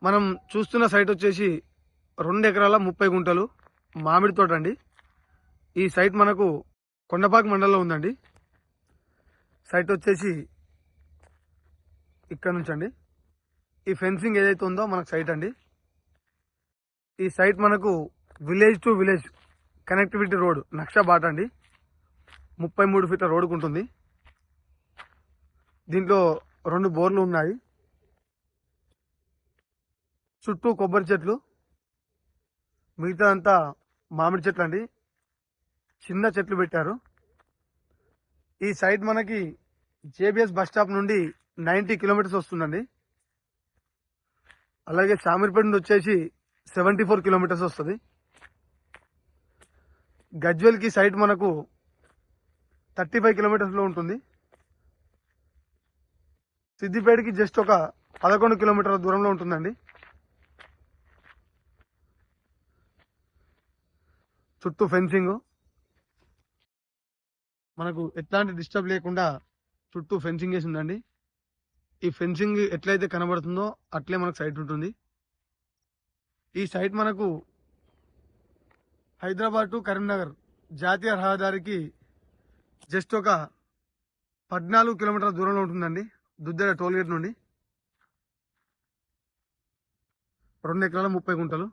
మనం చూస్తున్న సైట్ వచ్చేసి 2 ఎకరాల 30 గుంటలు మామిడి తోట అండి. ఈ సైట్ మనకు కొండపాక మండలంలో ఉందండి. సైట్ వచ్చేసి ఇక్కడ నుంచి అండి. ఈ ఫెన్సింగ్ ఏదైతే ఉందో మనకు సైట్ అండి. ఈ సైట్ మనకు village to village connectivity road నక్ష బాట అండి. 33 ఫీట్ల రోడ్డుకు ఉంటుంది. దీంట్లో 2 బోర్లు ఉన్నాయి. చుట్టూ కొబ్బరి చెట్లు, మిగతా అంతా మామిడి చెట్లు అండి. చిన్న చెట్లు పెట్టారు. ఈ సైట్ మనకి జేబిఎస్ బస్ స్టాప్ నుండి 90 కిలోమీటర్స్ వస్తుందండి. అలాగే శామీర్పేట నుండి వచ్చేసి 74 కిలోమీటర్స్ వస్తుంది. గజ్వెల్కి సైట్ మనకు 35 కిలోమీటర్స్లో ఉంటుంది. సిద్దిపేటకి జస్ట్ ఒక 11 కిలోమీటర్ల దూరంలో ఉంటుందండి. చుట్టూ ఫెన్సింగ్, మనకు ఎట్లాంటి డిస్టర్బ్ లేకుండా చుట్టూ ఫెన్సింగ్ వేసి ఉందండి. ఈ ఫెన్సింగ్ ఎట్లయితే కనబడుతుందో అట్లే మనకు సైట్ ఉంటుంది. ఈ సైట్ మనకు హైదరాబాద్ టు కరీంనగర్ జాతీయ రహదారికి జస్ట్ ఒక 14 కిలోమీటర్ల దూరంలో ఉంటుందండి. దుద్దెడ టోల్గేట్ నుండి. 2 ఎకరాల 30 గుంటలు.